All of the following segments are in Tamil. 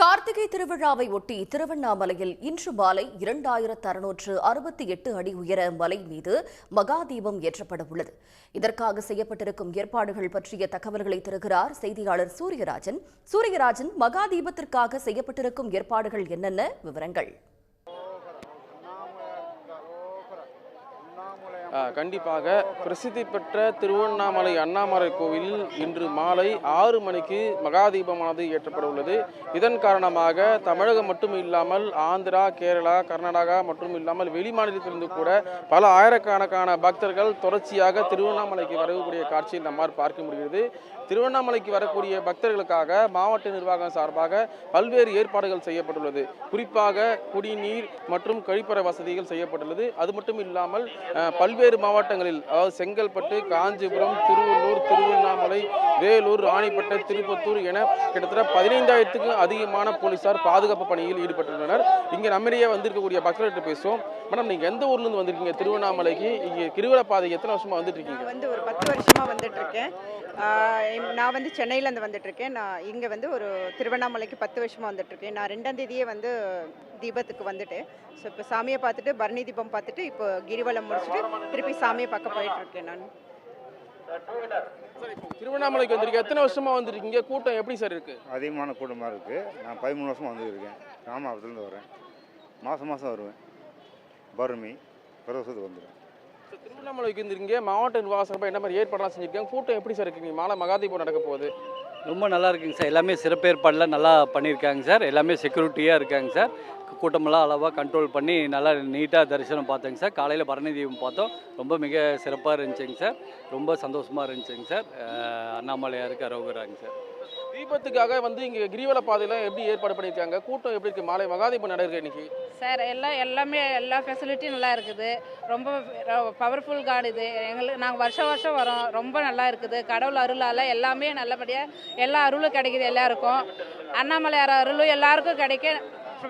கார்த்திகை திருவிழாவை ஒட்டி திருவண்ணாமலையில் இன்று மாலை 2668 அடி உயர மலை மீது மகாதீபம் ஏற்றப்பட உள்ளது. இதற்காக செய்யப்பட்டிருக்கும் ஏற்பாடுகள் பற்றிய தகவல்களை தருகிறார் செய்தியாளர் சூரியராஜன். மகாதீபத்திற்காக செய்யப்பட்டிருக்கும் ஏற்பாடுகள் என்னென்ன விவரங்கள்? கண்டிப்பாக பிரசித்தி பெற்ற திருவண்ணாமலை அண்ணாமலை கோவிலில் இன்று மாலை 6 மணிக்கு மகாதீபமானது ஏற்றப்பட உள்ளது. இதன் காரணமாக தமிழகம் மட்டும் இல்லாமல் ஆந்திரா, கேரளா, கர்நாடகா மற்றும் இல்லாமல் வெளிமாநிலத்திலிருந்து கூட பல ஆயிரக்கணக்கான பக்தர்கள் தொடர்ச்சியாக திருவண்ணாமலைக்கு வரக்கூடிய காட்சியை நம்மால் பார்க்க முடிகிறது. திருவண்ணாமலைக்கு வரக்கூடிய பக்தர்களுக்காக மாவட்ட நிர்வாகம் சார்பாக பல்வேறு ஏற்பாடுகள் செய்யப்பட்டுள்ளது. குறிப்பாக குடிநீர் மற்றும் கழிப்பறை வசதிகள் செய்யப்பட்டுள்ளது. அது மட்டும் இல்லாமல் பல்வேறு மாவட்டங்களில், அதாவது செங்கல்பட்டு, காஞ்சிபுரம், திருவள்ளூர், திருவண்ணாமலை, வேலூர், ராணிப்பேட்டை, திருப்பத்தூர் என கிட்டத்தட்ட 15,000க்கும் அதிகமான போலீசார் பாதுகாப்பு பணியில் ஈடுபட்டுள்ளனர். இங்கே நம்மிடையே வந்திருக்கக்கூடிய பக்தர்கிட்ட பேசுவோம். மேடம், நீங்க எந்த ஊர்ல இருந்து வந்திருக்கீங்க திருவண்ணாமலைக்கு? இங்கே கிரிவல பாதைக்கு எத்தனை வருஷமா வந்துட்டு இருக்கீங்க? ஒரு 10 வருஷமா வந்துட்டு இருக்கேன். நான் சென்னையிலேருந்து வந்துட்டு இருக்கேன். நான் இங்கே ஒரு திருவண்ணாமலைக்கு 10 வருஷமா வந்துட்டு இருக்கேன். நான் 2ஆம் தேதியே தீபத்துக்கு வந்துட்டு, ஸோ இப்போ சாமியை பார்த்துட்டு பரணி தீபம் பார்த்துட்டு இப்போ கிரிவலம் முடிச்சுட்டு திருப்பி சாமியை பார்க்க போயிட்டு இருக்கேன். நான் திருவண்ணாமலைக்கு வந்திருக்கேன். எத்தனை வருஷமா வந்துருக்கீங்க? கூட்டம் எப்படி சார் இருக்கு? அதிகமான கூட்டமாக இருக்கு. நான் 13 வருஷமா வந்துருக்கேன். ராமநாதத்துலேருந்து வரேன். மாதம் வருவேன். பௌர்ணமி பிரதோஷத்துக்கு வந்துடுவேன். திருவண்ணாமலைக்கு வந்துருக்கீங்க. மாவட்ட நிர்வாக சார்பாக என்ன மாதிரி ஏற்பாடுலாம் செஞ்சுருக்கீங்க? கூட்டம் எப்படி சார் இருக்கீங்க? மாலை மகாதீபம் நடக்க போகுது. ரொம்ப நல்லா இருக்குங்க சார். எல்லாமே சிறப்பு ஏற்பாடெலாம் நல்லா பண்ணியிருக்காங்க சார். எல்லாமே செக்யூரிட்டியாக இருக்காங்க சார். கூட்டமெல்லாம் அளவாக கண்ட்ரோல் பண்ணி நல்லா நீட்டாக தரிசனம் பார்த்தேங்க சார். காலையில் பரணி தீபம் பார்த்தோம். ரொம்ப மிக சிறப்பாக இருந்துச்சுங்க சார். ரொம்ப சந்தோஷமாக இருந்துச்சுங்க சார். அண்ணாமலையாருக்கு அரோகராங்க சார். தீபத்துக்காக இங்கே கிரிவல பாதையெல்லாம் எப்படி ஏற்பாடு பண்ணியிருக்காங்க? கூட்டம் எப்படி இருக்குது? மாலை மகாதீபம் நடக்குது இன்னைக்கு சார். எல்லா ஃபெசிலிட்டியும் நல்லா இருக்குது. ரொம்ப பவர்ஃபுல் காட் இது. நாங்கள் வருஷம் வரோம். ரொம்ப நல்லா இருக்குது. கடவுள் அருளால் எல்லாமே நல்லபடியாக எல்லா அருளும் கிடைக்குது. எல்லாருக்கும் அண்ணாமலையார் அருளும் எல்லாருக்கும் கிடைக்க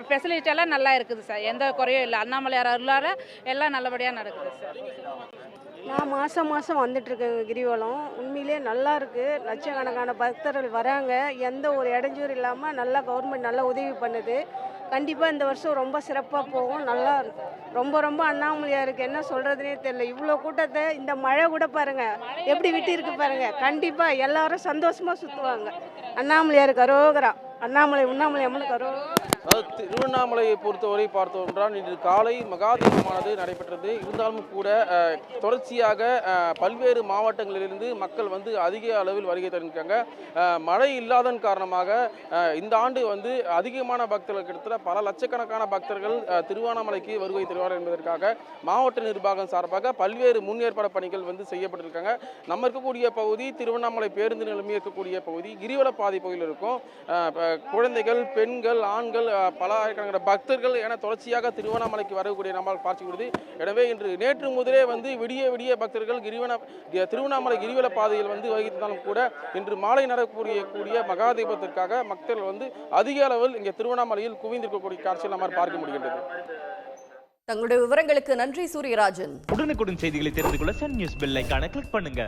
ஃபெசிலிட்டியெல்லாம் நல்லா இருக்குது சார். எந்த குறையும் இல்லை. அண்ணாமலையார் அருளால் எல்லாம் நல்லபடியாக நடக்குது சார். நான் மாதம் வந்துட்டுருக்கேங்க கிரிவலம். உண்மையிலே நல்லா இருக்குது. லட்சக்கணக்கான பக்தர்கள் வராங்க. எந்த ஒரு இடைஞ்சூறு இல்லாமல் நல்லா கவர்மெண்ட் நல்லா உதவி பண்ணுது. கண்டிப்பாக இந்த வருஷம் ரொம்ப சிறப்பாக போகும். நல்லா ரொம்ப அண்ணாமலையாருக்கு என்ன சொல்கிறதுனே தெரியல. இவ்வளோ கூட்டத்தை இந்த மழை கூட பாருங்கள் எப்படி விட்டு இருக்கு பாருங்கள். கண்டிப்பாக எல்லாரும் சந்தோஷமாக சுற்றுவாங்க. அண்ணாமலையாருக்கு அரோகரா. உண்ணாமலை அம்மனுக்கு அரோகரா. திருவண்ணாமலையை பொறுத்தவரை பார்த்தோம் என்றால் இன்று காலை மகாதீபமானது நடைபெற்றது. இருந்தாலும் கூட தொடர்ச்சியாக பல்வேறு மாவட்டங்களிலிருந்து மக்கள் அதிக அளவில் வருகை தந்திருக்காங்க. மழை இல்லாதன் காரணமாக இந்த ஆண்டு அதிகமான பக்தர்கள், கிட்டத்தட்ட பல லட்சக்கணக்கான பக்தர்கள் திருவண்ணாமலைக்கு வருகை தருவார் என்பதற்காக மாவட்ட நிர்வாகம் சார்பாக பல்வேறு முன்னேற்பாடு பணிகள் செய்யப்பட்டிருக்காங்க. நம்ம இருக்கக்கூடிய பகுதி திருவண்ணாமலை பேருந்து நிலையம் இருக்கக்கூடிய பகுதி கிரிவல பாதை பகுதியில் இருக்கும். குழந்தைகள், பெண்கள், ஆண்கள், பல ஆயிரக்கணக்கான பக்தர்கள் என தொடர்ச்சியாக திருவண்ணாமலைக்கு வரக்கூடிய நம்மால் பார்க்கக்கூடியது. எனவே நேற்று முதலே விடிய பக்தர்கள் திருவண்ணாமலை கிரிவல பாதையில் வகித்தாலும் கூட இன்று மாலை நடக்கக்கூடிய மகாதீபத்திற்காக மக்கள் அதிக அளவில் இங்கே திருவண்ணாமலையில் குவிந்திருக்கக்கூடிய காட்சியை நம்மால் பார்க்க முடிகின்றது. தங்களுடைய விவரங்களுக்கு நன்றி சூரியராஜன். உடனுக்குடன் செய்திகளை தெரிந்து கொள்ள சன் நியூஸ் பெல் ஐகானை கிளிக் பண்ணுங்க.